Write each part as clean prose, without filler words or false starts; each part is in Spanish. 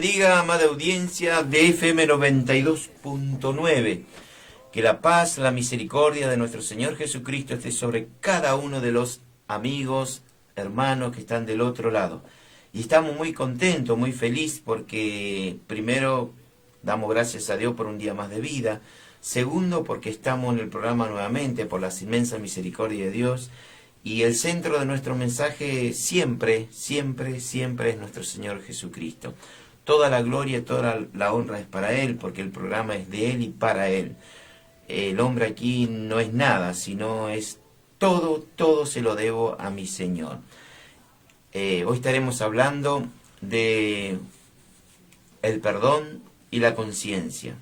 Diga, amada audiencia de FM 92.9, que la paz, la misericordia de nuestro Señor Jesucristo esté sobre cada uno de los amigos, hermanos que están del otro lado. Y estamos muy contentos, muy felices porque primero damos gracias a Dios por un día más de vida. Segundo, porque estamos en el programa nuevamente por las inmensas misericordias de Dios. Y el centro de nuestro mensaje siempre, siempre, siempre es nuestro Señor Jesucristo. Toda la gloria, toda la honra es para Él, porque el programa es de Él y para Él. El hombre aquí no es nada, sino es todo, todo se lo debo a mi Señor. Hoy estaremos hablando de el perdón y la conciencia.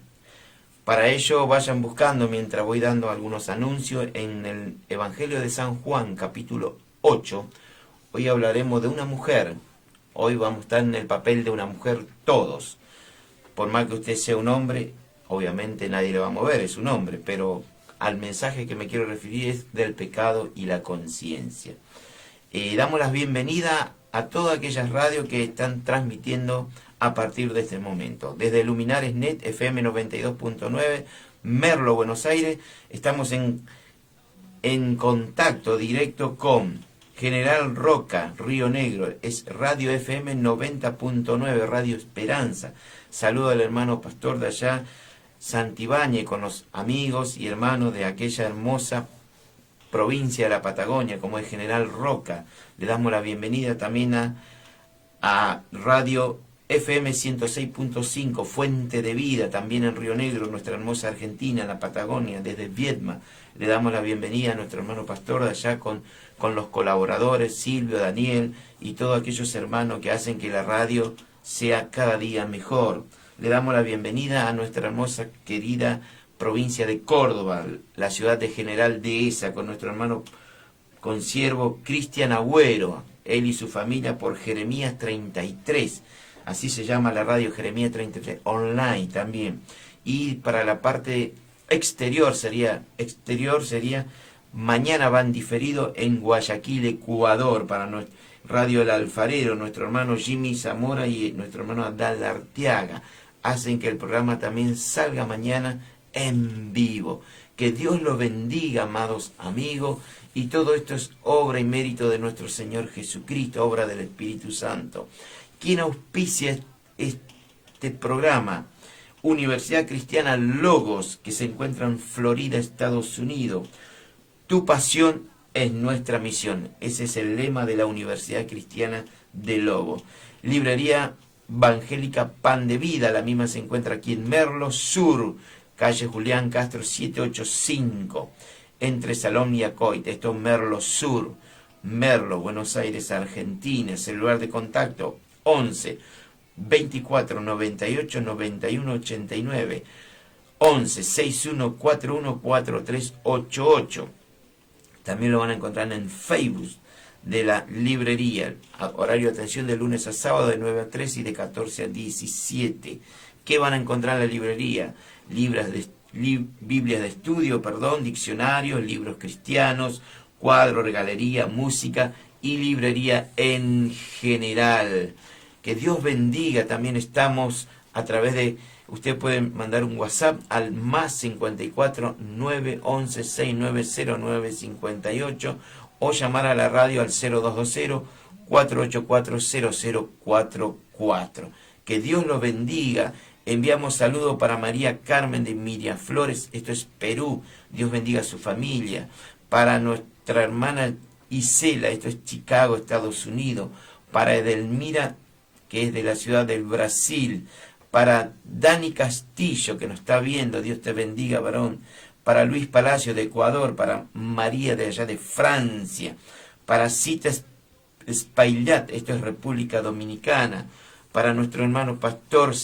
Para ello vayan buscando, mientras voy dando algunos anuncios, en el Evangelio de San Juan, capítulo 8. Hoy hablaremos de una mujer. Hoy vamos a estar en el papel de una mujer todos. Por más que usted sea un hombre, obviamente nadie le va a mover, es un hombre, pero al mensaje que me quiero referir es del pecado y la conciencia. Damos las bienvenidas a todas aquellas radios que están transmitiendo a partir de este momento. Desde Luminares Net, FM 92.9, Merlo, Buenos Aires, estamos en contacto directo con General Roca, Río Negro, es Radio FM 90.9, Radio Esperanza. Saludo al hermano pastor de allá, Santibáñez, con los amigos y hermanos de aquella hermosa provincia de la Patagonia, como es General Roca. Le damos la bienvenida también a Radio FM 106.5, Fuente de Vida, también en Río Negro, nuestra hermosa Argentina, en la Patagonia, desde Viedma. Le damos la bienvenida a nuestro hermano pastor de allá con los colaboradores, Silvio, Daniel y todos aquellos hermanos que hacen que la radio sea cada día mejor. Le damos la bienvenida a nuestra hermosa, querida provincia de Córdoba, la ciudad de General Dehesa, con nuestro hermano consiervo Cristian Agüero, él y su familia por Jeremías 33. Así se llama la radio, Jeremías 33, online también. Y para la parte exterior sería mañana van diferido en Guayaquil, Ecuador, para Radio El Alfarero, nuestro hermano Jimmy Zamora y nuestro hermano Adal Arteaga. Hacen que el programa también salga mañana en vivo. Que Dios los bendiga, amados amigos, y todo esto es obra y mérito de nuestro Señor Jesucristo, obra del Espíritu Santo. ¿Quién auspicia este programa? Universidad Cristiana Logos, que se encuentra en Florida, Estados Unidos. Tu pasión es nuestra misión. Ese es el lema de la Universidad Cristiana de Logos. Librería Evangélica Pan de Vida, la misma se encuentra aquí en Merlo Sur, calle Julián Castro 785, entre Salón y Acoit. Esto es Merlo Sur, Merlo, Buenos Aires, Argentina. Celular de contacto 11 24 98 91 89, 11 61 41 4388. También lo van a encontrar en Facebook de la librería. Horario de atención de lunes a sábado de 9 a 3 y de 14 a 17. ¿Qué van a encontrar en la librería? Biblias de estudio, diccionarios, libros cristianos, cuadros, regalería, música y librería en general. Que Dios bendiga. También estamos a través de... Usted puede mandar un WhatsApp al más 54 911 6909 58 o llamar a la radio al 0220 484 0044. Que Dios los bendiga. Enviamos saludos para María Carmen de Miraflores, esto es Perú. Dios bendiga a su familia. Para nuestra hermana Isela, esto es Chicago, Estados Unidos. Para Edelmira, que es de la ciudad del Brasil. Para Dani Castillo, que nos está viendo, Dios te bendiga, varón. Para Luis Palacio de Ecuador, para María de allá de Francia. Para Cita Spailat, esto es República Dominicana. Para nuestro hermano pastor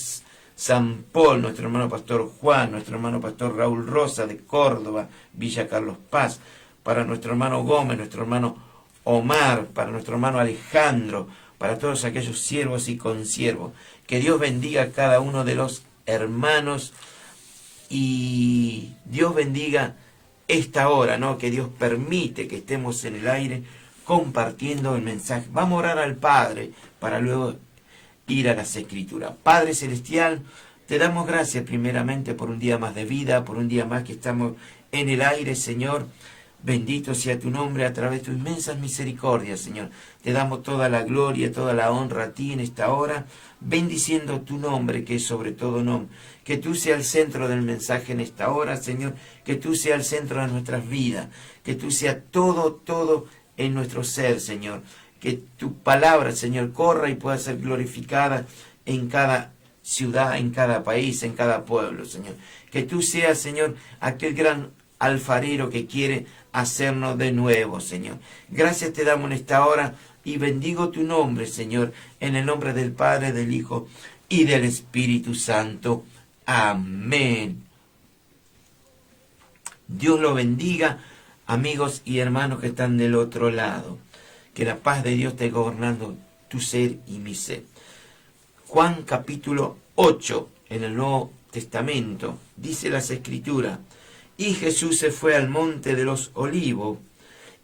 San Paul, nuestro hermano pastor Juan, nuestro hermano pastor Raúl Rosa de Córdoba, Villa Carlos Paz. Para nuestro hermano Gómez, nuestro hermano Omar, para nuestro hermano Alejandro, para todos aquellos siervos y consiervos. Que Dios bendiga a cada uno de los hermanos y Dios bendiga esta hora, ¿no? Que Dios permite que estemos en el aire compartiendo el mensaje. Vamos a orar al Padre para luego ir a las Escrituras. Padre Celestial, te damos gracias primeramente por un día más de vida, por un día más que estamos en el aire, Señor. Bendito sea tu nombre a través de tus inmensas misericordias, Señor. Te damos toda la gloria, toda la honra a ti en esta hora, bendiciendo tu nombre, que es sobre todo nombre. Que tú seas el centro del mensaje en esta hora, Señor. Que tú seas el centro de nuestras vidas. Que tú seas todo en nuestro ser, Señor. Que tu palabra, Señor, corra y pueda ser glorificada en cada ciudad, en cada país, en cada pueblo, Señor. Que tú seas, Señor, aquel gran alfarero que quiere hacernos de nuevo, Señor. Gracias te damos en esta hora y bendigo tu nombre, Señor, en el nombre del Padre, del Hijo y del Espíritu Santo. Amén. Dios lo bendiga, amigos y hermanos que están del otro lado. Que la paz de Dios esté gobernando tu ser y mi ser. Juan capítulo 8, en el Nuevo Testamento, dice las Escrituras: y Jesús se fue al monte de los Olivos,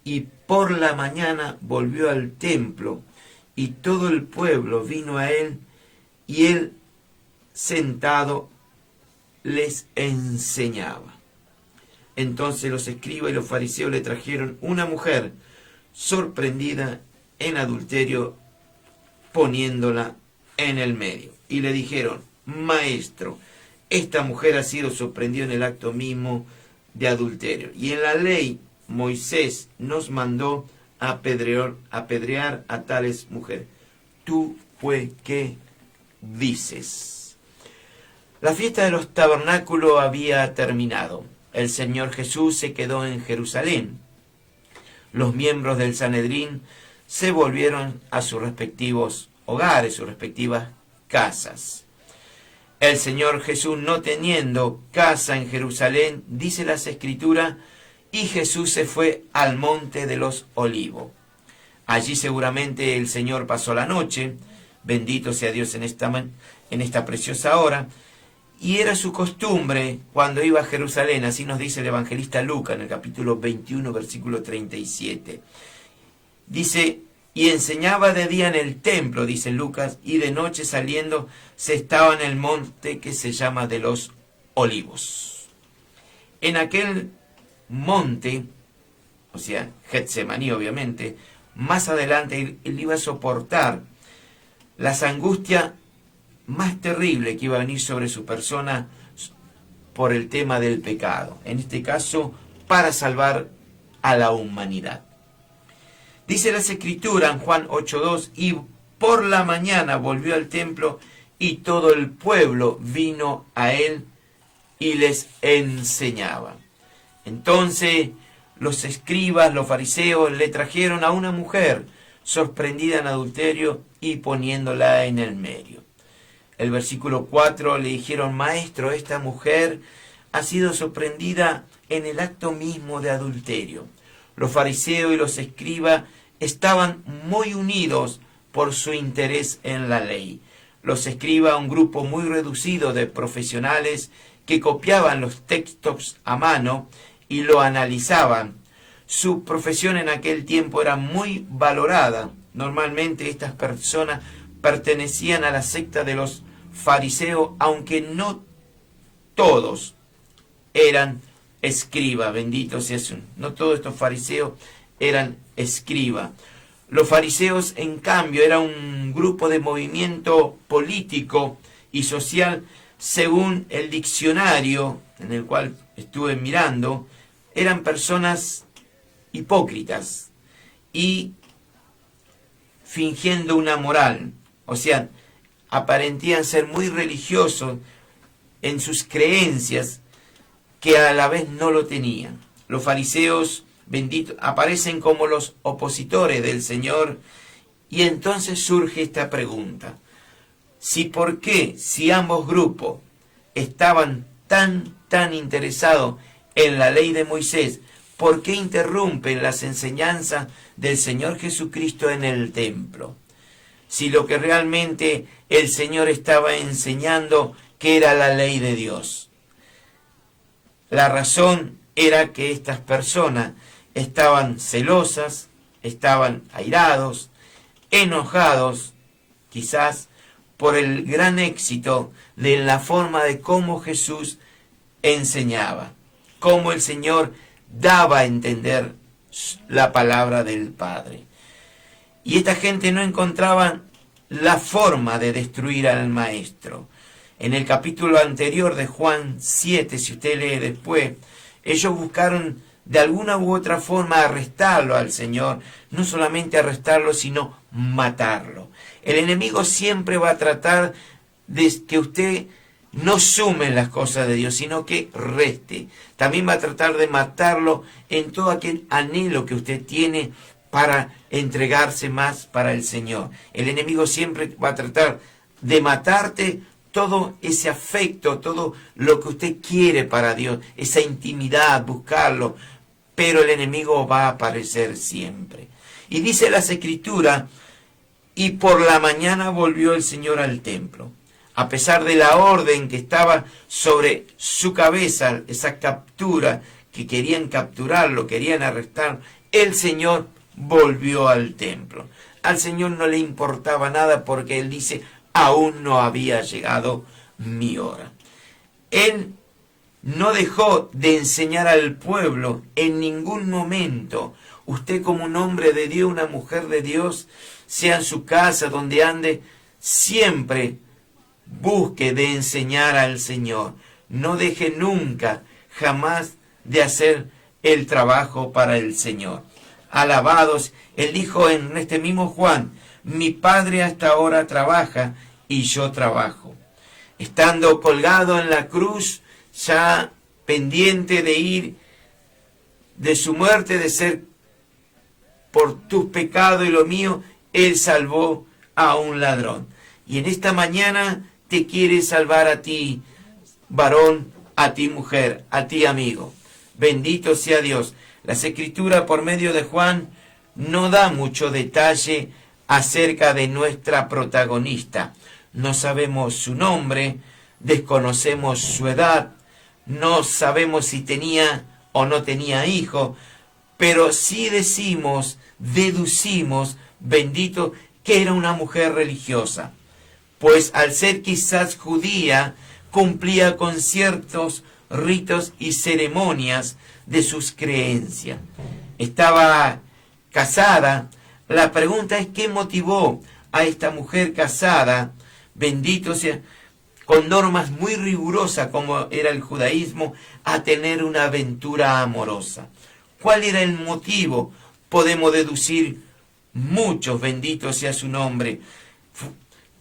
y por la mañana volvió al templo, y todo el pueblo vino a él, y él sentado les enseñaba. Entonces los escribas y los fariseos le trajeron una mujer sorprendida en adulterio, poniéndola en el medio. Y le dijeron: Maestro, esta mujer ha sido sorprendida en el acto mismo de adulterio. Y en la ley Moisés nos mandó a apedrear a tales mujeres. ¿Tú, pues, qué dices? La fiesta de los tabernáculos había terminado. El Señor Jesús se quedó en Jerusalén. Los miembros del Sanedrín se volvieron a sus respectivos hogares, sus respectivas casas. El Señor Jesús, no teniendo casa en Jerusalén, dice las Escrituras, y Jesús se fue al monte de los Olivos. Allí seguramente el Señor pasó la noche, bendito sea Dios en esta preciosa hora, y era su costumbre cuando iba a Jerusalén, así nos dice el evangelista Lucas en el capítulo 21, versículo 37. Dice: y enseñaba de día en el templo, dice Lucas, y de noche saliendo se estaba en el monte que se llama de los Olivos. En aquel monte, o sea, Getsemaní obviamente, más adelante él iba a soportar las angustias más terribles que iba a venir sobre su persona por el tema del pecado. En este caso, para salvar a la humanidad. Dice las Escrituras en Juan 8:2, y por la mañana volvió al templo y todo el pueblo vino a él y les enseñaba. Entonces los escribas, los fariseos, le trajeron a una mujer sorprendida en adulterio y poniéndola en el medio. El versículo 4 le dijeron: Maestro, esta mujer ha sido sorprendida en el acto mismo de adulterio. Los fariseos y los escribas estaban muy unidos por su interés en la ley. Los escribas, un grupo muy reducido de profesionales que copiaban los textos a mano y lo analizaban. Su profesión en aquel tiempo era muy valorada. Normalmente estas personas pertenecían a la secta de los fariseos, aunque no todos eran escribas. Bendito sea su. No todos estos fariseos eran escribas. Los fariseos, en cambio, eran un grupo de movimiento político y social, según el diccionario en el cual estuve mirando, eran personas hipócritas y fingiendo una moral. O sea, aparentían ser muy religiosos en sus creencias, que a la vez no lo tenían. Los fariseos, benditos, aparecen como los opositores del Señor, y entonces surge esta pregunta: ¿por qué, si ambos grupos estaban tan interesados en la ley de Moisés, por qué interrumpen las enseñanzas del Señor Jesucristo en el templo? Si lo que realmente el Señor estaba enseñando, que era la ley de Dios. La razón era que estas personas estaban celosas, estaban airados, enojados, quizás por el gran éxito de la forma de cómo Jesús enseñaba, cómo el Señor daba a entender la palabra del Padre. Y esta gente no encontraba la forma de destruir al Maestro. En el capítulo anterior de Juan 7, si usted lee después, ellos buscaron de alguna u otra forma arrestarlo al Señor, no solamente arrestarlo, sino matarlo. El enemigo siempre va a tratar de que usted no sume en las cosas de Dios, sino que reste. También va a tratar de matarlo en todo aquel anhelo que usted tiene para entregarse más para el Señor. El enemigo siempre va a tratar de matarte todo ese afecto, todo lo que usted quiere para Dios, esa intimidad, buscarlo, pero el enemigo va a aparecer siempre. Y dice las Escrituras, y por la mañana volvió el Señor al templo. A pesar de la orden que estaba sobre su cabeza, esa captura, que querían capturarlo, querían arrestar, el Señor volvió al templo. Al Señor no le importaba nada porque Él dice, aún no había llegado mi hora. Él no dejó de enseñar al pueblo en ningún momento. Usted como un hombre de Dios, una mujer de Dios, sea en su casa, donde ande, siempre busque de enseñar al Señor. No deje nunca, jamás de hacer el trabajo para el Señor. Alabados, Él dijo en este mismo Juan, mi Padre hasta ahora trabaja y yo trabajo. Estando colgado en la cruz, ya pendiente de ir, de su muerte, de ser por tus pecados y lo mío, Él salvó a un ladrón. Y en esta mañana te quiere salvar a ti, varón, a ti, mujer, a ti, amigo. Bendito sea Dios. Las Escrituras por medio de Juan no da mucho detalle acerca de nuestra protagonista. No sabemos su nombre, desconocemos su edad, no sabemos si tenía o no tenía hijo, pero sí deducimos, bendito, que era una mujer religiosa, pues al ser quizás judía, cumplía con ciertos ritos y ceremonias de sus creencias. Estaba casada. La pregunta es, ¿qué motivó a esta mujer casada, bendito sea, con normas muy rigurosas como era el judaísmo, a tener una aventura amorosa? ¿Cuál era el motivo? Podemos deducir muchos, bendito sea su nombre.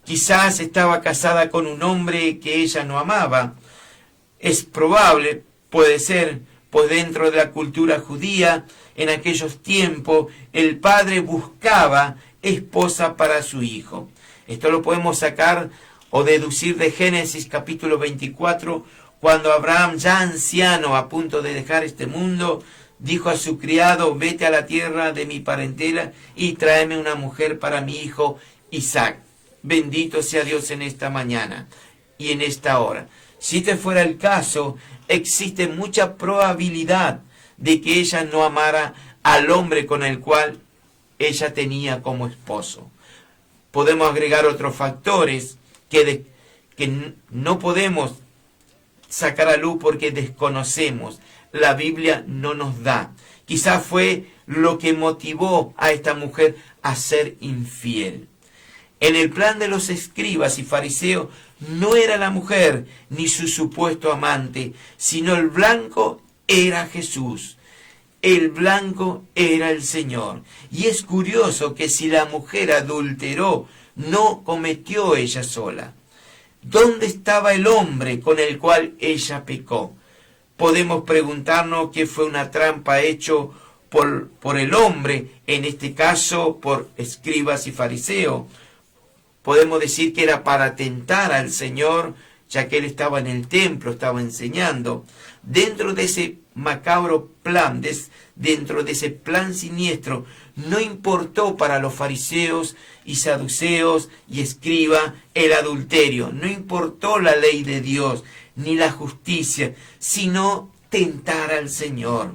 Quizás estaba casada con un hombre que ella no amaba. Es probable, puede ser, pues dentro de la cultura judía, en aquellos tiempos, el padre buscaba esposa para su hijo. Esto lo podemos sacar o deducir de Génesis capítulo 24, cuando Abraham, ya anciano, a punto de dejar este mundo, dijo a su criado, vete a la tierra de mi parentela y tráeme una mujer para mi hijo Isaac. Bendito sea Dios en esta mañana y en esta hora. Si este fuera el caso, existe mucha probabilidad de que ella no amara al hombre con el cual ella tenía como esposo. Podemos agregar otros factores que no podemos sacar a luz porque desconocemos. La Biblia no nos da. Quizás fue lo que motivó a esta mujer a ser infiel. En el plan de los escribas y fariseos no era la mujer ni su supuesto amante, sino el blanco era Jesús. El blanco era el Señor. Y es curioso que si la mujer adulteró, no cometió ella sola. ¿Dónde estaba el hombre con el cual ella pecó? Podemos preguntarnos qué fue una trampa hecho por el hombre, en este caso por escribas y fariseos. Podemos decir que era para tentar al Señor, ya que Él estaba en el templo, estaba enseñando. Dentro de ese macabro plan, dentro de ese plan siniestro, no importó para los fariseos y saduceos y escribas el adulterio. No importó la ley de Dios ni la justicia, sino tentar al Señor.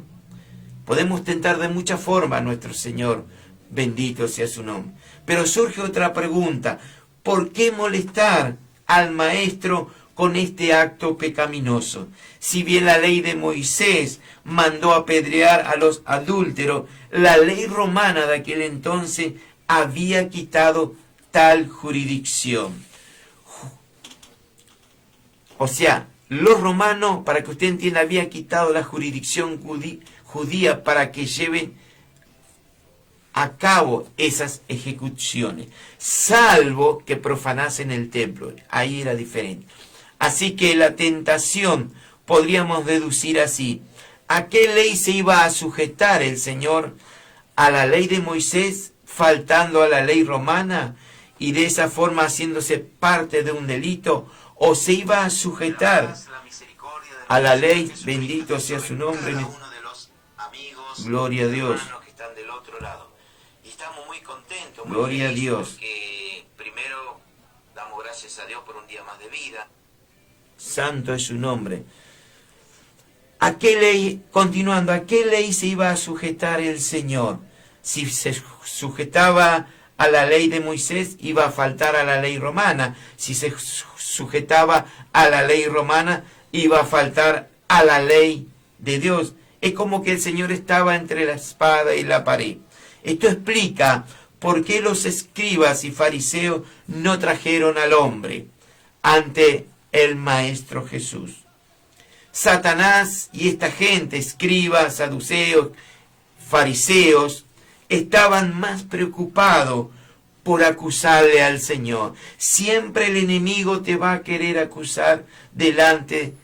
Podemos tentar de muchas formas a nuestro Señor, bendito sea su nombre. Pero surge otra pregunta. ¿por qué molestar al maestro con este acto pecaminoso? Si bien la ley de Moisés mandó apedrear a los adúlteros, la ley romana de aquel entonces había quitado tal jurisdicción. O sea, los romanos, para que usted entienda, habían quitado la jurisdicción judía para que lleven a cabo esas ejecuciones, salvo que profanasen el templo. Ahí era diferente. Así que la tentación podríamos deducir así: ¿a qué ley se iba a sujetar el Señor? ¿A la ley de Moisés, faltando a la ley romana y de esa forma haciéndose parte de un delito? ¿O se iba a sujetar a la ley? Bendito sea su nombre. Gloria a Dios. Estamos muy contentos, muy Gloria a Dios. Porque primero damos gracias a Dios por un día más de vida. Santo es su nombre. ¿A qué ley, continuando, a qué ley se iba a sujetar el Señor? Si se sujetaba a la ley de Moisés, iba a faltar a la ley romana. Si se sujetaba a la ley romana, iba a faltar a la ley de Dios. Es como que el Señor estaba entre la espada y la pared. Esto explica por qué los escribas y fariseos no trajeron al hombre ante el Maestro Jesús. Satanás y esta gente, escribas, saduceos, fariseos, estaban más preocupados por acusarle al Señor. Siempre el enemigo te va a querer acusar delante,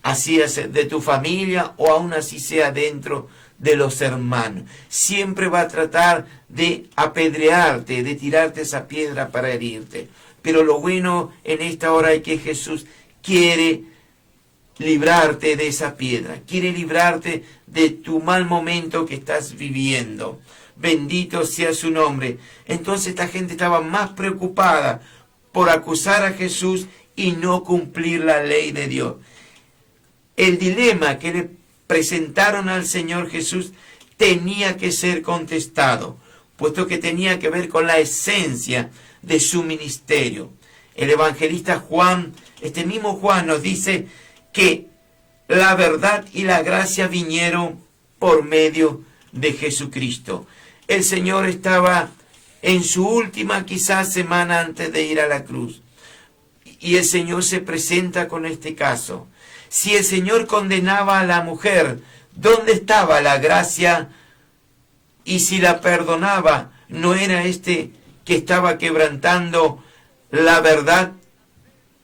así de tu familia o aún así sea dentro de los hermanos. Siempre va a tratar de apedrearte, de tirarte esa piedra para herirte. Pero lo bueno en esta hora es que Jesús quiere librarte de esa piedra, quiere librarte de tu mal momento que estás viviendo. Bendito sea su nombre. Entonces esta gente estaba más preocupada por acusar a Jesús y no cumplir la ley de Dios. El dilema que le presentaron al Señor Jesús tenía que ser contestado, puesto que tenía que ver con la esencia de su ministerio. El evangelista Juan, este mismo Juan, nos dice que la verdad y la gracia vinieron por medio de Jesucristo. El Señor estaba en su última quizás semana antes de ir a la cruz. Y el Señor se presenta con este caso. Si el Señor condenaba a la mujer, ¿dónde estaba la gracia? Y si la perdonaba, ¿no era este que estaba quebrantando la verdad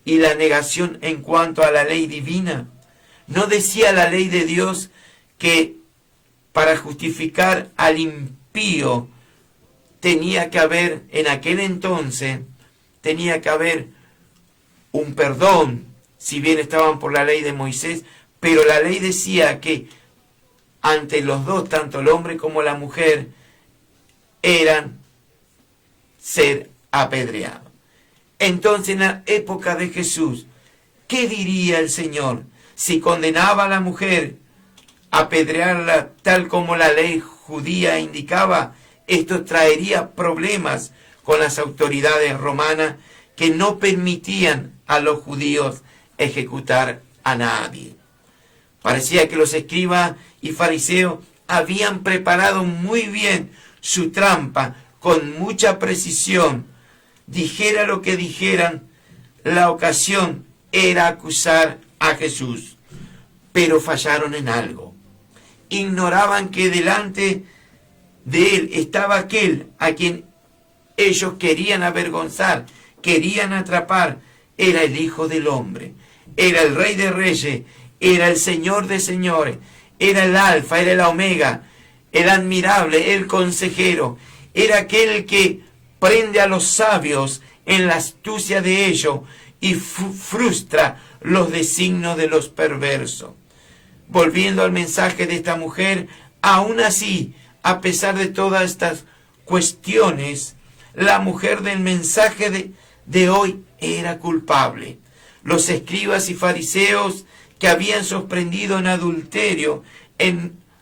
y la negación en cuanto a la ley divina? ¿No decía la ley de Dios que para justificar al impío tenía que haber, en aquel entonces, tenía que haber un perdón, si bien estaban por la ley de Moisés, pero la ley decía que ante los dos, tanto el hombre como la mujer, eran ser apedreados? Entonces, en la época de Jesús, ¿qué diría el Señor? Si condenaba a la mujer a apedrearla tal como la ley judía indicaba, esto traería problemas con las autoridades romanas que no permitían a los judíos ejecutar a nadie. Parecía que los escribas y fariseos habían preparado muy bien su trampa con mucha precisión. Dijera lo que dijeran, la ocasión era acusar a Jesús, pero fallaron en algo. Ignoraban que delante de él estaba aquel a quien ellos querían avergonzar, querían atrapar. Era el Hijo del Hombre, era el Rey de Reyes, era el Señor de Señores, era el Alfa, era el Omega, el admirable, el consejero, era aquel que prende a los sabios en la astucia de ellos y frustra los designios de los perversos. Volviendo al mensaje de esta mujer, aún así, a pesar de todas estas cuestiones, la mujer del mensaje de hoy era culpable. Los escribas y fariseos que habían sorprendido en adulterio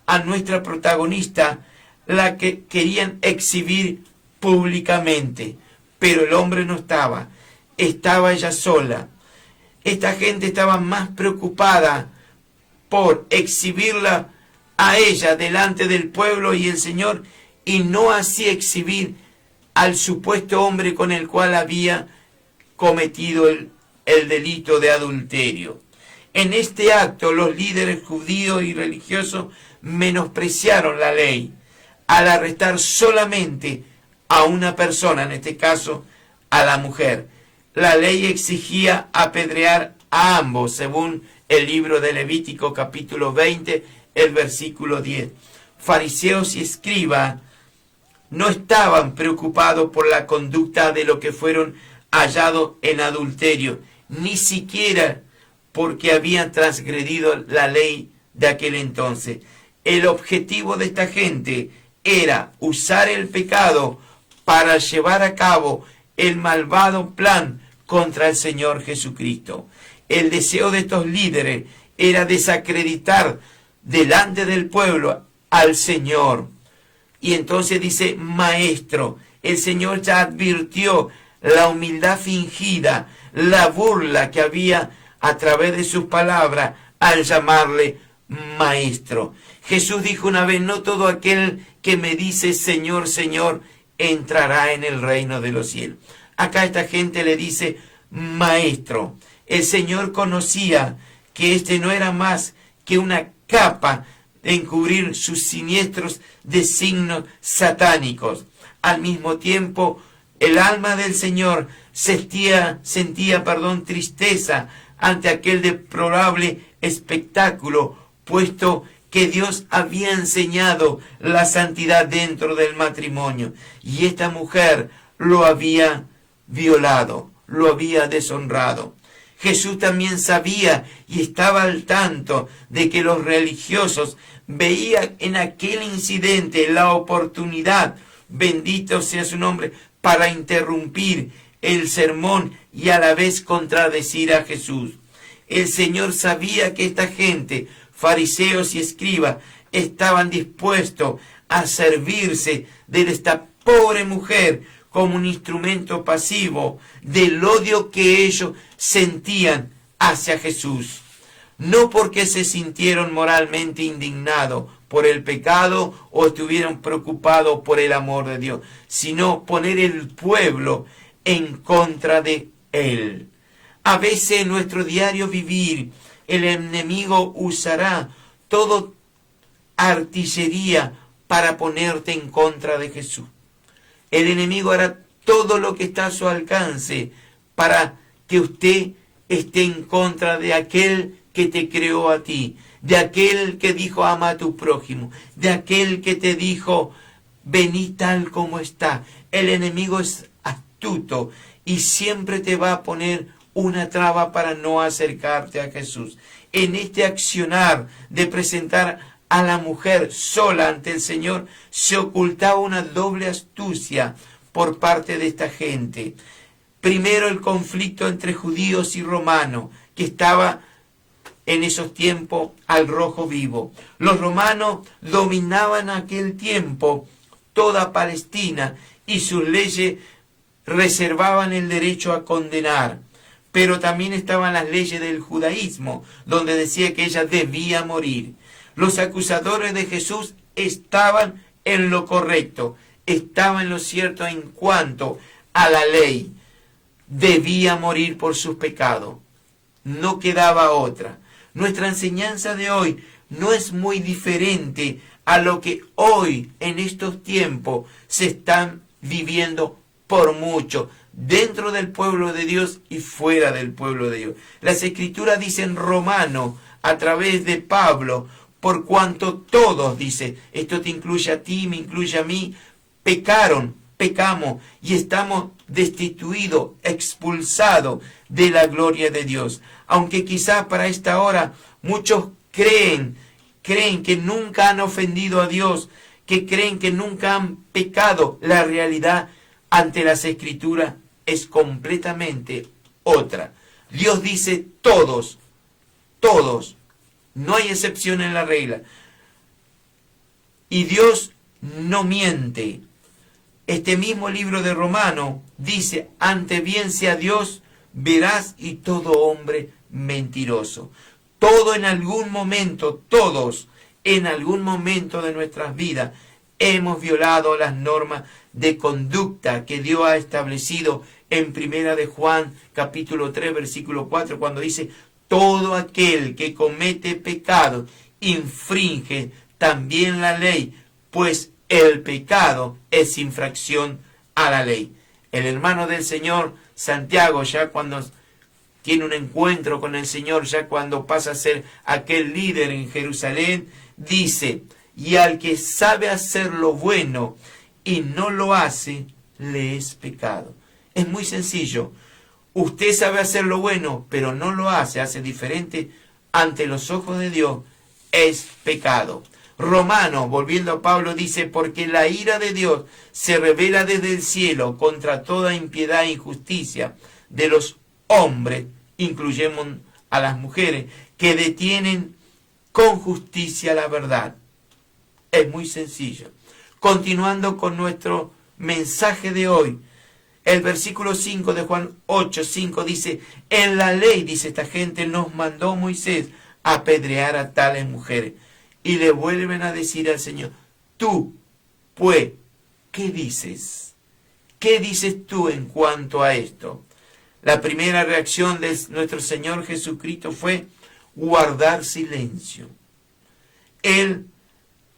a nuestra protagonista, la que querían exhibir públicamente. pero el hombre no estaba. Estaba ella sola. Esta gente estaba más preocupada por exhibirla a ella delante del pueblo y el Señor, y no así exhibir al supuesto hombre con el cual había cometido el delito de adulterio. En este acto los líderes judíos y religiosos menospreciaron la ley al arrestar solamente a una persona, en este caso a la mujer. La ley exigía apedrear a ambos, según el libro de Levítico capítulo 20, el versículo 10. Fariseos y escribas no estaban preocupados por la conducta de los que fueron hallados en adulterio, ni siquiera porque habían transgredido la ley de aquel entonces. El objetivo de esta gente era usar el pecado para llevar a cabo el malvado plan contra el Señor Jesucristo. El deseo de estos líderes era desacreditar delante del pueblo al Señor. Y entonces dice maestro. El Señor ya advirtió la humildad fingida, la burla que había a través de sus palabras al llamarle maestro. Jesús dijo una vez: no todo aquel que me dice Señor, Señor, entrará en el reino de los cielos. Acá esta gente le dice maestro. El Señor conocía que este no era más que una capa de encubrir sus siniestros designios satánicos. Al mismo tiempo, el alma del Señor sentía tristeza ante aquel deplorable espectáculo, puesto que Dios había enseñado la santidad dentro del matrimonio, y esta mujer lo había violado, lo había deshonrado. Jesús también sabía y estaba al tanto de que los religiosos veían en aquel incidente la oportunidad, bendito sea su nombre, para interrumpir el sermón y a la vez contradecir a Jesús. El Señor sabía que esta gente, fariseos y escribas, estaban dispuestos a servirse de esta pobre mujer como un instrumento pasivo del odio que ellos sentían hacia Jesús. No porque se sintieron moralmente indignados por el pecado o estuvieron preocupados por el amor de Dios, sino poner el pueblo en contra de él. A veces en nuestro diario vivir, el enemigo usará toda artillería para ponerte en contra de Jesús. El enemigo hará todo lo que está a su alcance para que usted esté en contra de aquel que te creó a ti, de aquel que dijo ama a tu prójimo, de aquel que te dijo vení tal como está. El enemigo es astuto y siempre te va a poner una traba para no acercarte a Jesús. En este accionar de presentar a la mujer sola ante el Señor, se ocultaba una doble astucia por parte de esta gente. Primero, el conflicto entre judíos y romanos, que estaba en esos tiempos al rojo vivo. Los romanos dominaban aquel tiempo toda Palestina y sus leyes reservaban el derecho a condenar. Pero también estaban las leyes del judaísmo, donde decía que ella debía morir. Los acusadores de Jesús estaban en lo correcto, estaban en lo cierto en cuanto a la ley. Debía morir por sus pecados. No quedaba otra. Nuestra enseñanza de hoy no es muy diferente a lo que hoy, en estos tiempos, se están viviendo por mucho, dentro del pueblo de Dios y fuera del pueblo de Dios. Las Escrituras dicen Romano, a través de Pablo, por cuanto todos, dice, esto te incluye a ti, me incluye a mí, pecamos y estamos destituidos, expulsados de la gloria de Dios. Aunque quizás para esta hora muchos creen que nunca han ofendido a Dios, que creen que nunca han pecado, la realidad ante las Escrituras es completamente otra. Dios dice todos, no hay excepción en la regla. Y Dios no miente. Este mismo libro de Romano dice, ante bien sea Dios veraz y todo hombre mentiroso. Todo en algún momento, todos en algún momento de nuestras vidas hemos violado las normas de conducta que Dios ha establecido en Primera de Juan, capítulo 3, versículo 4, cuando dice, todo aquel que comete pecado infringe también la ley, pues el pecado es infracción a la ley. El hermano del Señor, Santiago, ya cuando tiene un encuentro con el Señor, ya cuando pasa a ser aquel líder en Jerusalén, dice, y al que sabe hacer lo bueno y no lo hace, le es pecado. Es muy sencillo. Usted sabe hacer lo bueno, pero no lo hace diferente ante los ojos de Dios, es pecado. Romano, volviendo a Pablo, dice, porque la ira de Dios se revela desde el cielo contra toda impiedad e injusticia de los hombres, incluyemos a las mujeres, que detienen con justicia la verdad. Es muy sencillo. Continuando con nuestro mensaje de hoy, el versículo 5 de Juan 8:5 dice, en la ley, dice esta gente, nos mandó Moisés a apedrear a tales mujeres. Y le vuelven a decir al Señor, tú, pues, ¿qué dices? ¿Qué dices tú en cuanto a esto? La primera reacción de nuestro Señor Jesucristo fue guardar silencio. Él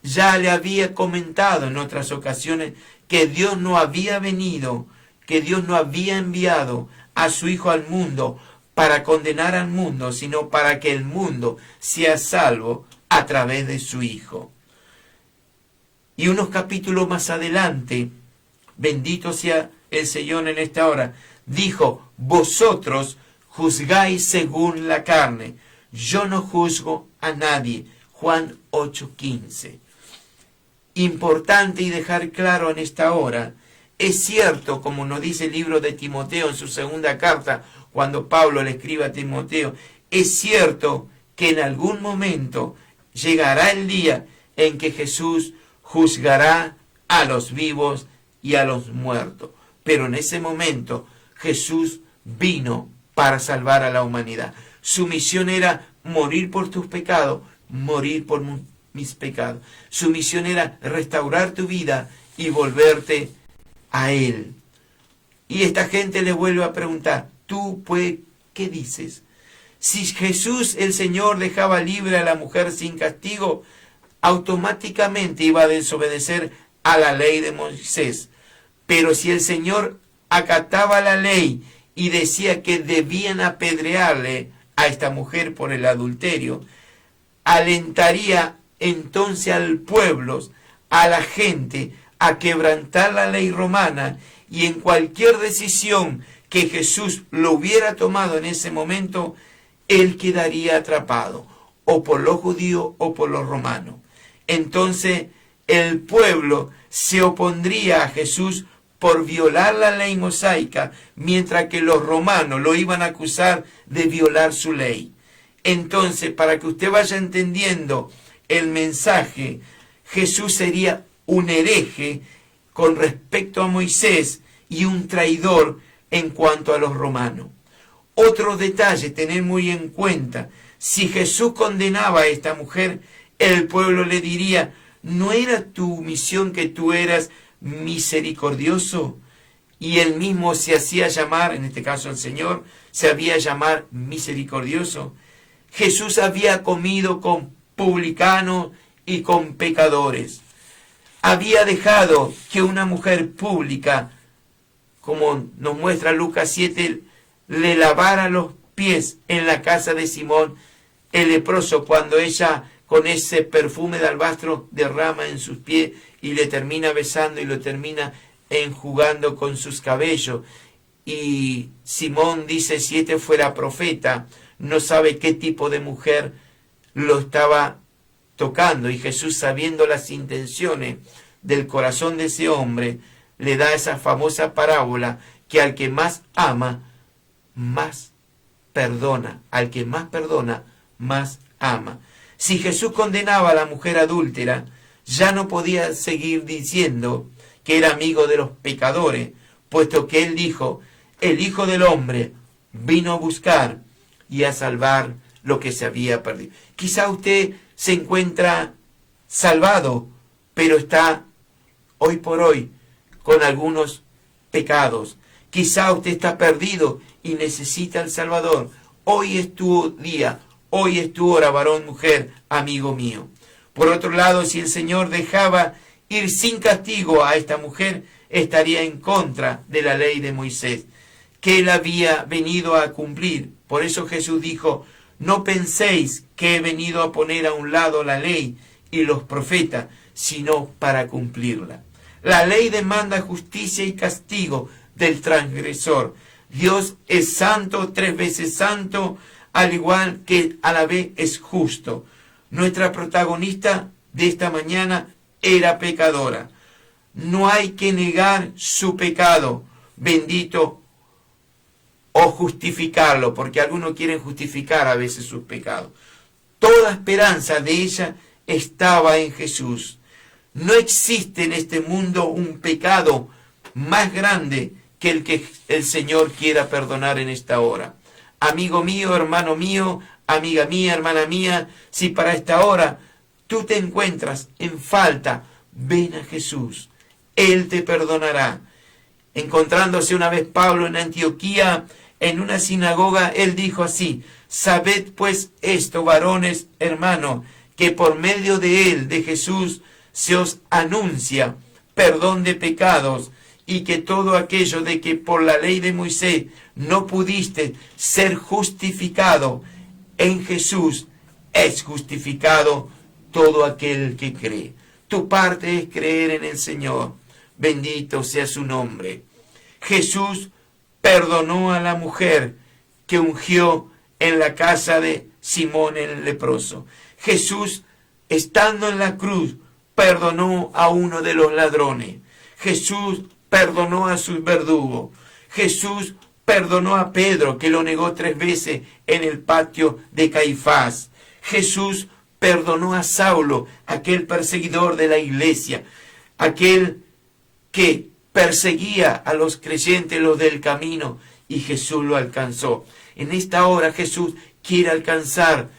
ya le había comentado en otras ocasiones que Dios no había venido, que Dios no había enviado a su Hijo al mundo para condenar al mundo, sino para que el mundo sea salvo a través de su Hijo. Y unos capítulos más adelante, bendito sea el Señor en esta hora, dijo, vosotros juzgáis según la carne, yo no juzgo a nadie. Juan 8:15. Importante y dejar claro en esta hora, es cierto, como nos dice el libro de Timoteo en su segunda carta, cuando Pablo le escribe a Timoteo, es cierto que en algún momento llegará el día en que Jesús juzgará a los vivos y a los muertos. Pero en ese momento Jesús vino para salvar a la humanidad. Su misión era morir por tus pecados, morir por mis pecados. Su misión era restaurar tu vida y volverte a Él. Y esta gente le vuelve a preguntar, tú pues, ¿qué dices? Si Jesús el Señor dejaba libre a la mujer sin castigo, automáticamente iba a desobedecer a la ley de Moisés. Pero si el Señor acataba la ley y decía que debían apedrearle a esta mujer por el adulterio, alentaría entonces al pueblo, a la gente, a quebrantar la ley romana, y en cualquier decisión que Jesús lo hubiera tomado en ese momento, él quedaría atrapado, o por los judíos o por los romanos. Entonces el pueblo se opondría a Jesús por violar la ley mosaica, mientras que los romanos lo iban a acusar de violar su ley. Entonces, para que usted vaya entendiendo el mensaje, Jesús sería un hereje con respecto a Moisés y un traidor en cuanto a los romanos. Otro detalle, tener muy en cuenta, si Jesús condenaba a esta mujer, el pueblo le diría, ¿no era tu misión que tú eras misericordioso? Y él mismo se hacía llamar, en este caso el Señor, se había llamar misericordioso. Jesús había comido con publicanos y con pecadores. Había dejado que una mujer pública, como nos muestra Lucas 7, le lavara los pies en la casa de Simón el leproso, cuando ella con ese perfume de albastro derrama en sus pies y le termina besando y lo termina enjugando con sus cabellos. Y Simón dice, si este fuera profeta, no sabe qué tipo de mujer lo estaba tocando. Y Jesús, sabiendo las intenciones del corazón de ese hombre, le da esa famosa parábola que al que más ama, más perdona. Al que más perdona, más ama. Si Jesús condenaba a la mujer adúltera, ya no podía seguir diciendo que era amigo de los pecadores, puesto que él dijo, el Hijo del Hombre vino a buscar y a salvar lo que se había perdido. Quizá usted se encuentra salvado, pero está hoy por hoy con algunos pecados. Quizá usted está perdido y necesita al Salvador. Hoy es tu día, hoy es tu hora, varón, mujer, amigo mío. Por otro lado, si el Señor dejaba ir sin castigo a esta mujer, estaría en contra de la ley de Moisés, que él había venido a cumplir. Por eso Jesús dijo, no penséis que he venido a poner a un lado la ley y los profetas, sino para cumplirla. La ley demanda justicia y castigo del transgresor. Dios es santo, 3 veces santo, al igual que a la vez es justo. Nuestra protagonista de esta mañana era pecadora. No hay que negar su pecado, bendito, o justificarlo, porque algunos quieren justificar a veces sus pecados. Toda esperanza de ella estaba en Jesús. No existe en este mundo un pecado más grande que el que el Señor quiera perdonar en esta hora. Amigo mío, hermano mío, amiga mía, hermana mía, si para esta hora tú te encuentras en falta, ven a Jesús. Él te perdonará. Encontrándose una vez Pablo en Antioquía, en una sinagoga, él dijo así, sabed pues esto, varones, hermanos, que por medio de él, de Jesús, se os anuncia perdón de pecados, y que todo aquello de que por la ley de Moisés no pudiste ser justificado, en Jesús es justificado todo aquel que cree. Tu parte es creer en el Señor. Bendito sea su nombre. Jesús perdonó a la mujer que ungió en la casa de Simón el leproso. Jesús, estando en la cruz, perdonó a uno de los ladrones. Jesús perdonó a sus verdugos. Jesús perdonó a Pedro, que lo negó 3 veces en el patio de Caifás. Jesús perdonó a Saulo, aquel perseguidor de la iglesia, aquel que perseguía a los creyentes, los del camino, y Jesús lo alcanzó. En esta hora Jesús quiere alcanzarte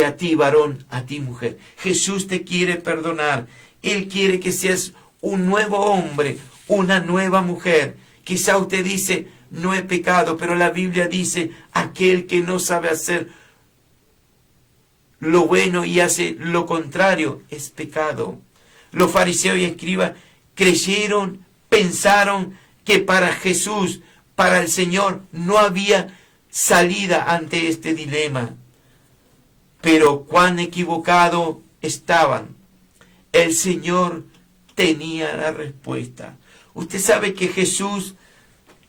a ti, varón, a ti, mujer. Jesús te quiere perdonar. Él quiere que seas un nuevo hombre, una nueva mujer. Quizá usted dice, no he pecado, pero la Biblia dice, aquel que no sabe hacer lo bueno y hace lo contrario, es pecado. Los fariseos y escribas creyeron, pensaron que para Jesús, para el Señor, no había salida ante este dilema. Pero cuán equivocado estaban. El Señor tenía la respuesta. Usted sabe que Jesús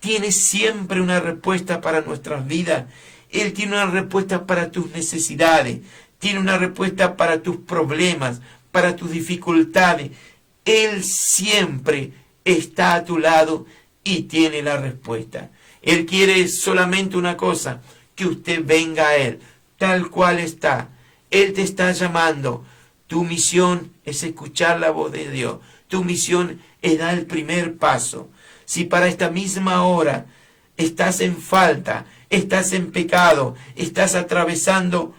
tiene siempre una respuesta para nuestras vidas. Él tiene una respuesta para tus necesidades. Tiene una respuesta para tus problemas, para tus dificultades. Él siempre está a tu lado y tiene la respuesta. Él quiere solamente una cosa, que usted venga a Él, tal cual está. Él te está llamando. Tu misión es escuchar la voz de Dios. Tu misión es dar el primer paso. Si para esta misma hora estás en falta, estás en pecado, estás atravesando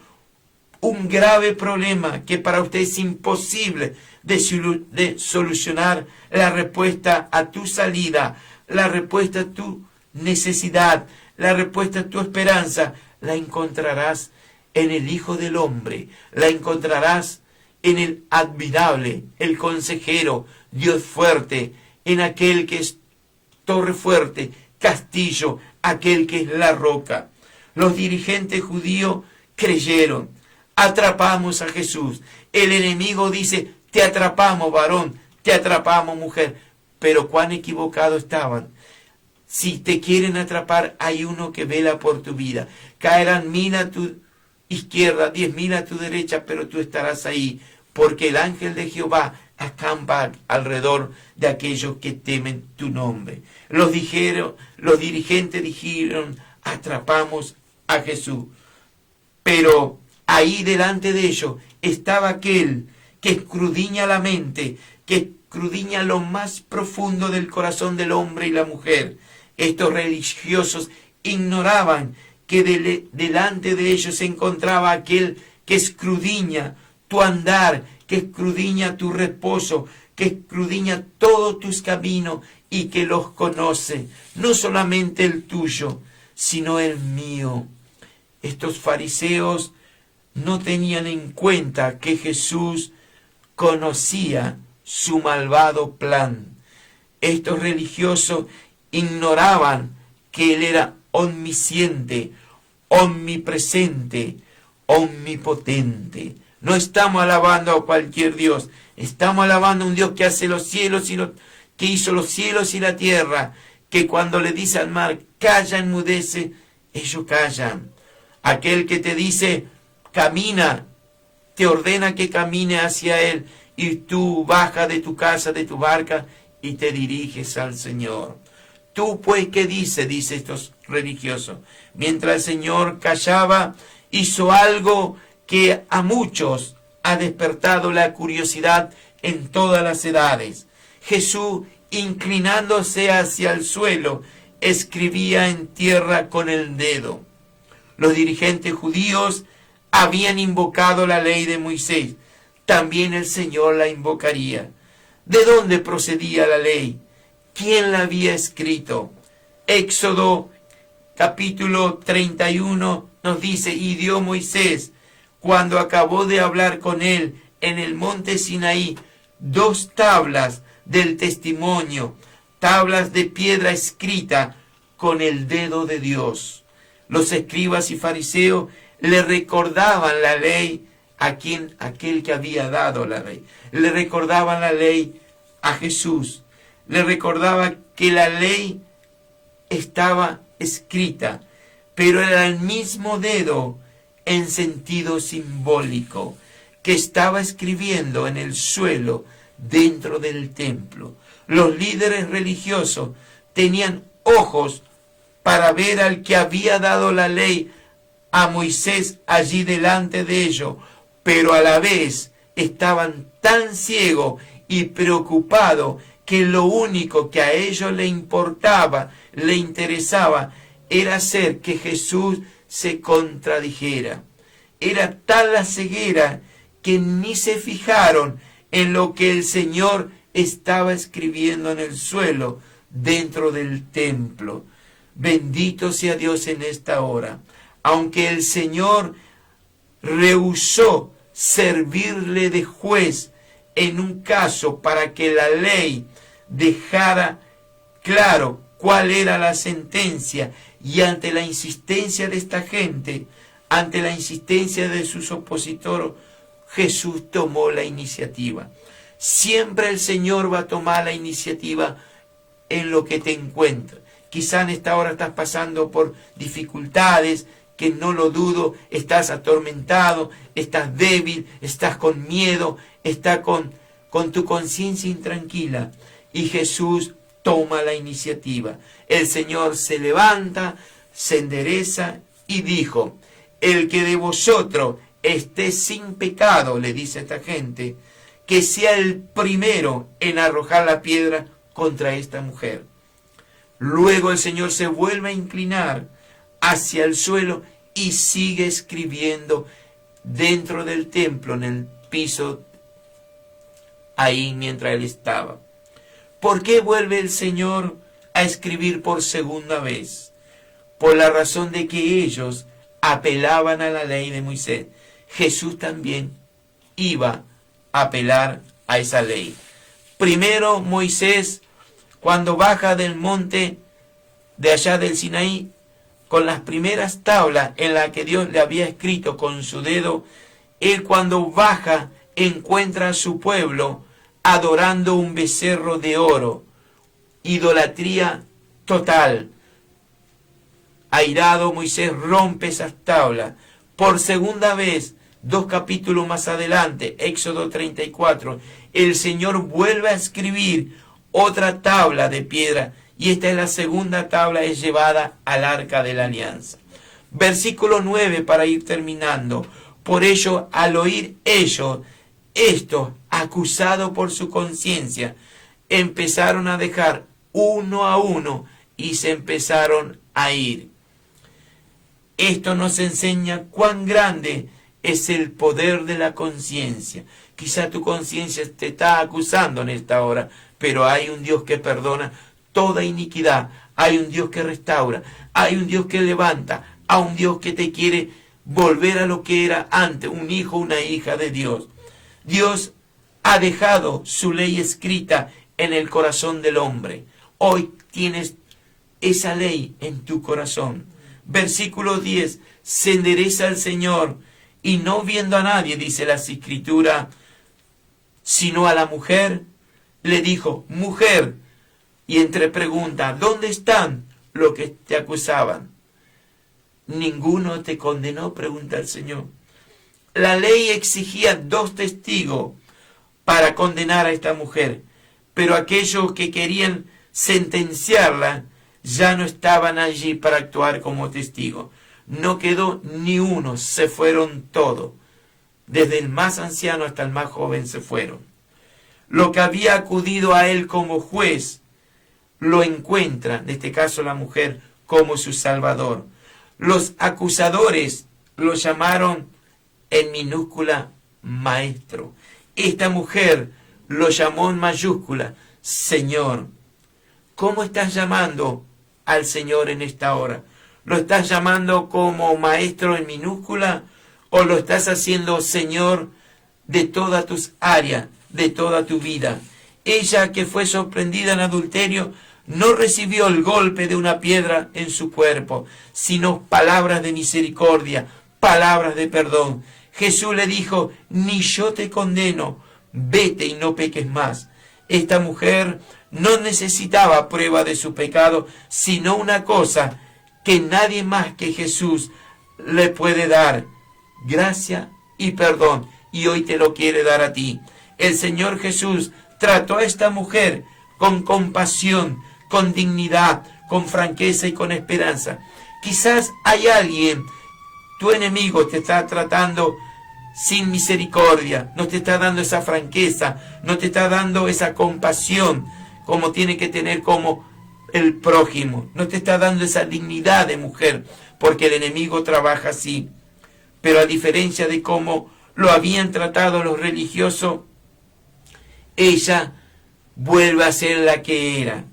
un grave problema que para usted es imposible de solucionar, la respuesta a tu salida, la respuesta a tu necesidad, la respuesta a tu esperanza, la encontrarás en el Hijo del Hombre, la encontrarás en el admirable, el consejero, Dios fuerte, en aquel que es torre fuerte, castillo, aquel que es la roca. Los dirigentes judíos creyeron, atrapamos a Jesús. El enemigo dice, te atrapamos, varón, te atrapamos, mujer. Pero cuán equivocados estaban. Si te quieren atrapar, hay uno que vela por tu vida. Caerán 1000 a tu izquierda, 10.000 a tu derecha, pero tú estarás ahí, porque el ángel de Jehová acampa alrededor de aquellos que temen tu nombre. Los dirigentes dijeron, atrapamos a Jesús. Pero ahí delante de ellos estaba aquel que escudriña la mente, que escudriña lo más profundo del corazón del hombre y la mujer. Estos religiosos ignoraban que delante de ellos se encontraba aquel que escudriña tu andar, que escudriña tu reposo, que escudriña todos tus caminos y que los conoce, no solamente el tuyo, sino el mío. Estos fariseos no tenían en cuenta que Jesús conocía su malvado plan. Estos religiosos ignoraban que Él era omnisciente, omnipresente, omnipotente. No estamos alabando a cualquier Dios, estamos alabando a un Dios que hace los cielos que hizo los cielos y la tierra, que cuando le dice al mar, calla, enmudece, ellos callan. Aquel que te dice, camina, te ordena que camine hacia Él, y tú bajas de tu casa, de tu barca, y te diriges al Señor. Tú pues, ¿qué dice? Dice estos religiosos. Mientras el Señor callaba, hizo algo que a muchos ha despertado la curiosidad en todas las edades. Jesús, inclinándose hacia el suelo, escribía en tierra con el dedo. Los dirigentes judíos habían invocado la ley de Moisés. También el Señor la invocaría. ¿De dónde procedía la ley? ¿Quién la había escrito? Éxodo capítulo 31 nos dice, y dio Moisés, cuando acabó de hablar con él en el monte Sinaí, 2 tablas del testimonio, tablas de piedra escrita con el dedo de Dios. Los escribas y fariseos le recordaban la ley a aquel que había dado la ley. Le recordaban la ley a Jesús. Le recordaba que la ley estaba escrita, pero era el mismo dedo en sentido simbólico que estaba escribiendo en el suelo dentro del templo. Los líderes religiosos tenían ojos para ver al que había dado la ley a Moisés allí delante de ellos, pero a la vez estaban tan ciegos y preocupados que lo único que a ellos le importaba, le interesaba, era hacer que Jesús se contradijera. Era tal la ceguera que ni se fijaron en lo que el Señor estaba escribiendo en el suelo dentro del templo. Bendito sea Dios en esta hora. Aunque el Señor rehusó servirle de juez en un caso para que la ley dejara claro cuál era la sentencia, y ante la insistencia de esta gente, ante la insistencia de sus opositores, Jesús tomó la iniciativa. Siempre el Señor va a tomar la iniciativa en lo que te encuentras. Quizá en esta hora estás pasando por dificultades, que no lo dudo, estás atormentado, estás débil, estás con miedo, estás con tu conciencia intranquila. Y Jesús toma la iniciativa. El Señor se levanta, se endereza y dijo, el que de vosotros esté sin pecado, le dice a esta gente, que sea el primero en arrojar la piedra contra esta mujer. Luego el Señor se vuelve a inclinar hacia el suelo y sigue escribiendo dentro del templo, en el piso, ahí mientras él estaba. ¿Por qué vuelve el Señor a escribir por segunda vez? Por la razón de que ellos apelaban a la ley de Moisés. Jesús también iba a apelar a esa ley. Primero Moisés, cuando baja del monte de allá del Sinaí, con las primeras tablas en las que Dios le había escrito con su dedo, él cuando baja encuentra a su pueblo adorando un becerro de oro. Idolatría total. Airado, Moisés rompe esas tablas. Por segunda vez, 2 capítulos más adelante, Éxodo 34, el Señor vuelve a escribir otra tabla de piedra, y esta es la segunda tabla, es llevada al arca de la alianza. Versículo 9 para ir terminando. Por ello, al oír ellos Estos, acusados por su conciencia, empezaron a dejar uno a uno y se empezaron a ir. Esto nos enseña cuán grande es el poder de la conciencia. Quizá tu conciencia te está acusando en esta hora, pero hay un Dios que perdona toda iniquidad, hay un Dios que restaura, hay un Dios que levanta, hay un Dios que te quiere volver a lo que era antes, un hijo, una hija de Dios. Dios ha dejado su ley escrita en el corazón del hombre. Hoy tienes esa ley en tu corazón. Versículo 10, se endereza al Señor y no viendo a nadie, dice la Escritura, sino a la mujer, le dijo, mujer, y entre pregunta, ¿dónde están los que te acusaban? ¿Ninguno te condenó?, pregunta el Señor. La ley exigía 2 testigos para condenar a esta mujer, pero aquellos que querían sentenciarla ya no estaban allí para actuar como testigos. No quedó ni uno, se fueron todos. Desde el más anciano hasta el más joven se fueron. Lo que había acudido a él como juez, lo encuentra, en este caso la mujer, como su salvador. Los acusadores lo llamaron en minúscula maestro. Esta mujer lo llamó en mayúscula Señor. ¿Cómo estás llamando al Señor en esta hora? ¿Lo estás llamando como maestro en minúscula o lo estás haciendo Señor de todas tus áreas, de toda tu vida? Ella, que fue sorprendida en adulterio, no recibió el golpe de una piedra en su cuerpo, sino palabras de misericordia, palabras de perdón. Jesús le dijo, ni yo te condeno, vete y no peques más. Esta mujer no necesitaba prueba de su pecado, sino una cosa que nadie más que Jesús le puede dar, gracia y perdón, y hoy te lo quiere dar a ti. El Señor Jesús trató a esta mujer con compasión, con dignidad, con franqueza y con esperanza. Quizás hay alguien, tu enemigo te está tratando sin misericordia, no te está dando esa franqueza, no te está dando esa compasión como tiene que tener como el prójimo, no te está dando esa dignidad de mujer, porque el enemigo trabaja así. Pero a diferencia de cómo lo habían tratado los religiosos, ella vuelve a ser la que era.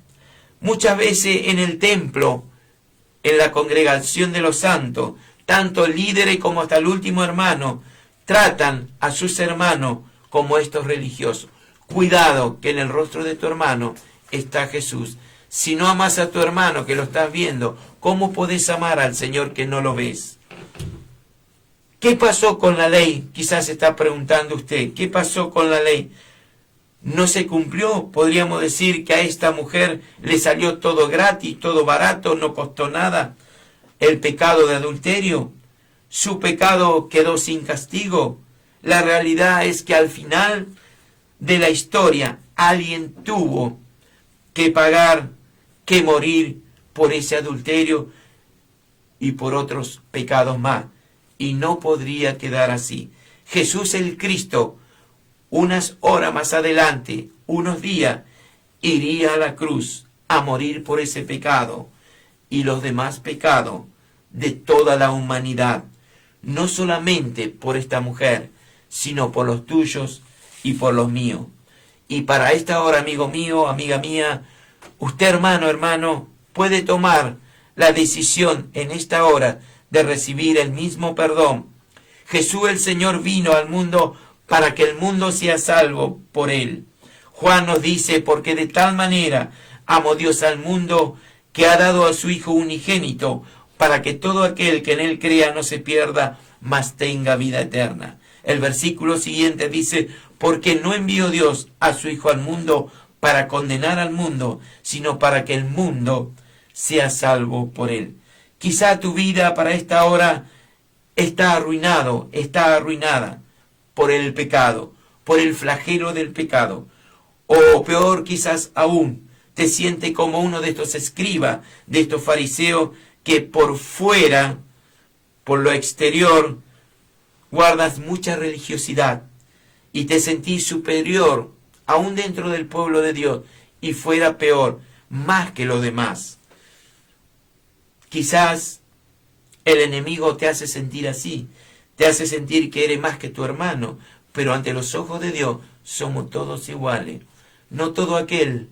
Muchas veces en el templo, en la congregación de los santos, tanto líderes como hasta el último hermano, tratan a sus hermanos como estos religiosos. Cuidado, que en el rostro de tu hermano está Jesús. Si no amas a tu hermano que lo estás viendo, ¿cómo podés amar al Señor que no lo ves? ¿Qué pasó con la ley? Quizás se está preguntando usted, ¿qué pasó con la ley? ¿No se cumplió? Podríamos decir que a esta mujer le salió todo gratis, todo barato, no costó nada. El pecado de adulterio, su pecado quedó sin castigo. La realidad es que al final de la historia alguien tuvo que pagar, que morir por ese adulterio y por otros pecados más. Y no podría quedar así. Jesús el Cristo, unas horas más adelante, unos días, iría a la cruz a morir por ese pecado y los demás pecados de toda la humanidad. No solamente por esta mujer, sino por los tuyos y por los míos. Y para esta hora, amigo mío, amiga mía, usted, hermano, puede tomar la decisión en esta hora de recibir el mismo perdón. Jesús el Señor vino al mundo para que el mundo sea salvo por él. Juan nos dice, porque de tal manera amó Dios al mundo, que ha dado a su Hijo unigénito, para que todo aquel que en él crea no se pierda, mas tenga vida eterna. El versículo siguiente dice, porque no envió Dios a su Hijo al mundo para condenar al mundo, sino para que el mundo sea salvo por él. Quizá tu vida para esta hora está arruinada por el pecado, por el flagelo del pecado. O peor quizás aún, te sientes como uno de estos escribas, de estos fariseos, que por fuera, por lo exterior, guardas mucha religiosidad y te sentís superior, aún dentro del pueblo de Dios, y fuera peor, más que los demás. Quizás el enemigo te hace sentir así, te hace sentir que eres más que tu hermano, pero ante los ojos de Dios somos todos iguales. No todo aquel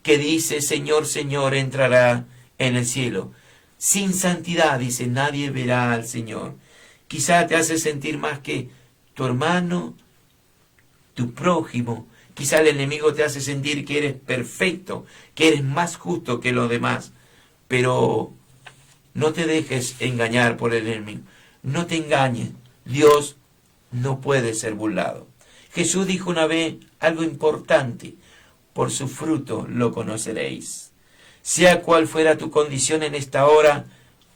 que dice Señor, Señor entrará en el cielo. Sin santidad, dice, nadie verá al Señor. Quizá te hace sentir más que tu hermano, tu prójimo. Quizá el enemigo te hace sentir que eres perfecto, que eres más justo que los demás. Pero no te dejes engañar por el enemigo. No te engañes. Dios no puede ser burlado. Jesús dijo una vez algo importante. Por su fruto lo conoceréis. Sea cual fuera tu condición en esta hora,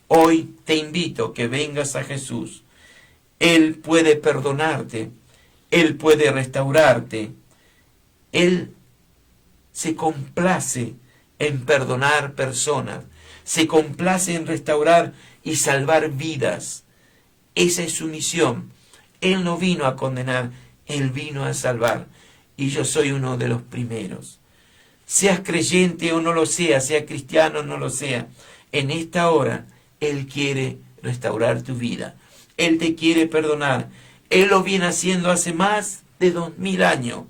hoy te invito que vengas a Jesús. Él puede perdonarte. Él puede restaurarte. Él se complace en perdonar personas. Se complace en restaurar y salvar vidas. Esa es su misión. Él no vino a condenar, Él vino a salvar. Y yo soy uno de los primeros. Seas creyente o no lo seas, sea cristiano o no lo sea, en esta hora Él quiere restaurar tu vida. Él te quiere perdonar. Él lo viene haciendo hace más de 2000 años.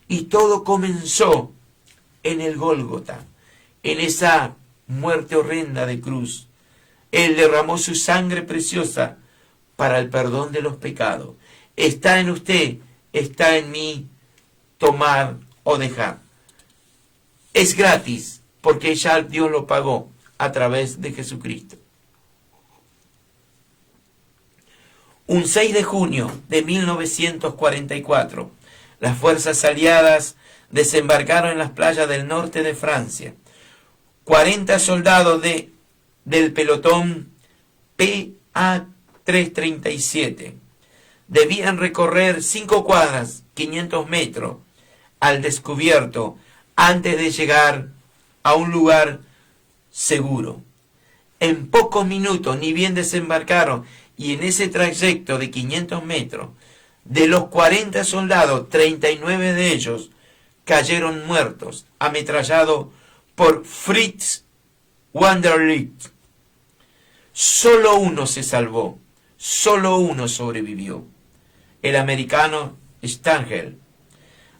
Y todo comenzó en el Gólgota, en esa muerte horrenda de cruz. Él derramó su sangre preciosa para el perdón de los pecados. Está en usted, está en mí, tomar o dejar. Es gratis, porque ya Dios lo pagó a través de Jesucristo. Un 6 de junio de 1944, las fuerzas aliadas desembarcaron en las playas del norte de Francia. 40 soldados del pelotón PA-337 debían recorrer 5 cuadras, 500 metros, al descubierto antes de llegar a un lugar seguro. En pocos minutos ni bien desembarcaron, y en ese trayecto de 500 metros, de los 40 soldados, 39 de ellos cayeron muertos, ametrallados por Fritz Wanderlich. Solo uno se salvó, solo uno sobrevivió, el americano Stangl.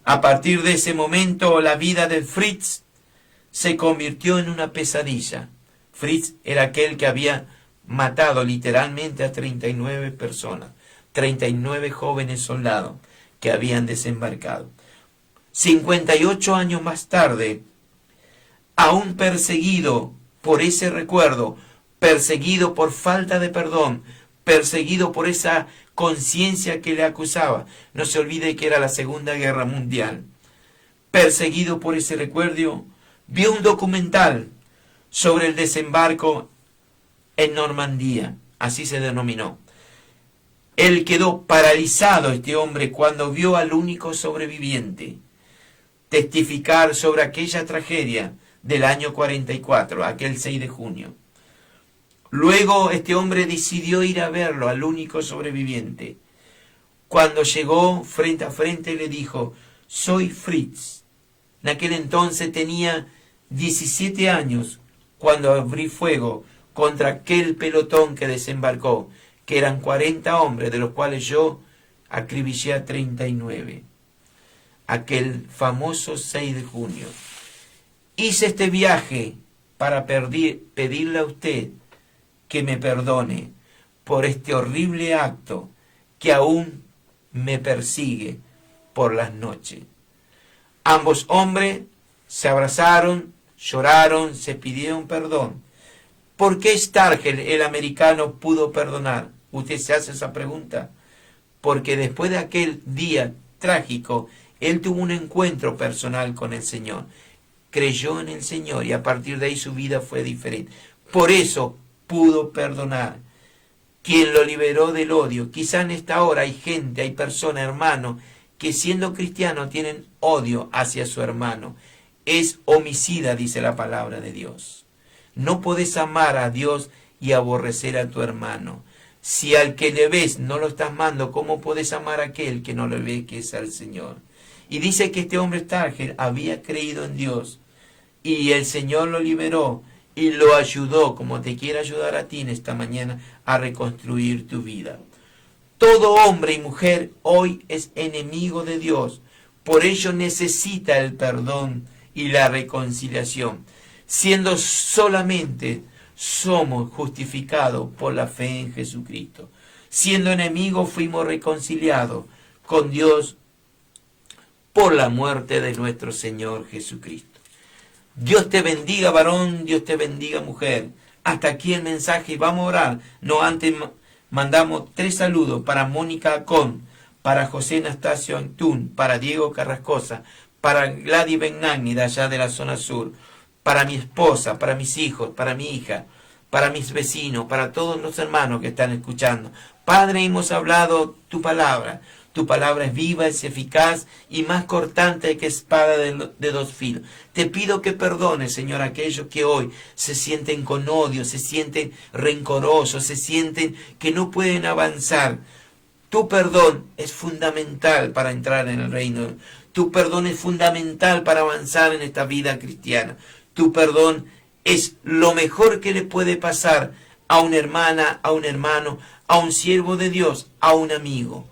A partir de ese momento, la vida de Fritz se convirtió en una pesadilla. Fritz era aquel que había matado literalmente a 39 personas, 39 jóvenes soldados que habían desembarcado. 58 años más tarde, aún perseguido por ese recuerdo, perseguido por falta de perdón, perseguido por esa conciencia que le acusaba. No se olvide que era la Segunda Guerra Mundial. Perseguido por ese recuerdo, vio un documental sobre el desembarco en Normandía, así se denominó. Él quedó paralizado, este hombre, cuando vio al único sobreviviente testificar sobre aquella tragedia del año 44, aquel 6 de junio. Luego este hombre decidió ir a verlo, al único sobreviviente. Cuando llegó frente a frente le dijo: soy Fritz. En aquel entonces tenía 17 años cuando abrí fuego contra aquel pelotón que desembarcó, que eran 40 hombres, de los cuales yo acribillé a 39. Aquel famoso 6 de junio. Hice este viaje para pedirle a usted que me perdone por este horrible acto que aún me persigue por las noches. Ambos hombres se abrazaron, lloraron, se pidieron perdón. ¿Por qué Stangl, el americano, pudo perdonar? ¿Usted se hace esa pregunta? Porque después de aquel día trágico, él tuvo un encuentro personal con el Señor. Creyó en el Señor y a partir de ahí su vida fue diferente. Por eso pudo perdonar. Quien lo liberó del odio. Quizá en esta hora hay gente, hay personas, hermanos, que siendo cristianos tienen odio hacia su hermano. Es homicida, dice la palabra de Dios. No podés amar a Dios y aborrecer a tu hermano. Si al que le ves no lo estás amando, ¿cómo puedes amar a aquel que no le ve, que es al Señor? Y dice que este hombre Stargell había creído en Dios y el Señor lo liberó y lo ayudó, como te quiere ayudar a ti en esta mañana, a reconstruir tu vida. Todo hombre y mujer hoy es enemigo de Dios, por ello necesita el perdón y la reconciliación, siendo solamente somos justificados por la fe en Jesucristo. Siendo enemigos fuimos reconciliados con Dios por la muerte de nuestro Señor Jesucristo. Dios te bendiga, varón, Dios te bendiga, mujer. Hasta aquí el mensaje y vamos a orar. No antes mandamos 3 saludos para Mónica Acón, para José Anastasio Antún, para Diego Carrascosa, para Gladys Benagni de allá de la zona sur, para mi esposa, para mis hijos, para mi hija, para mis vecinos, para todos los hermanos que están escuchando. Padre, hemos hablado tu palabra. Tu palabra es viva, es eficaz y más cortante que espada de 2 filos. Te pido que perdones, Señor, a aquellos que hoy se sienten con odio, se sienten rencorosos, se sienten que no pueden avanzar. Tu perdón es fundamental para entrar en el reino. Tu perdón es fundamental para avanzar en esta vida cristiana. Tu perdón es lo mejor que le puede pasar a una hermana, a un hermano, a un siervo de Dios, a un amigo.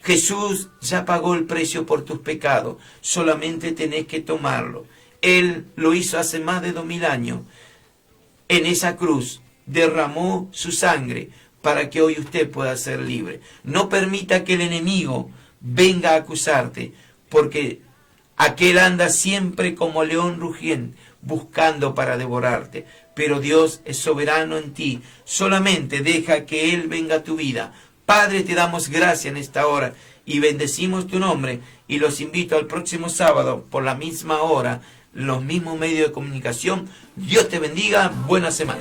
Jesús ya pagó el precio por tus pecados, solamente tenés que tomarlo. Él lo hizo hace más de 2000 años. En esa cruz derramó su sangre para que hoy usted pueda ser libre. No permita que el enemigo venga a acusarte, porque aquel anda siempre como león rugiente, buscando para devorarte. Pero Dios es soberano en ti. Solamente deja que Él venga a tu vida. Padre, te damos gracias en esta hora y bendecimos tu nombre y los invito al próximo sábado por la misma hora, los mismos medios de comunicación. Dios te bendiga, buena semana.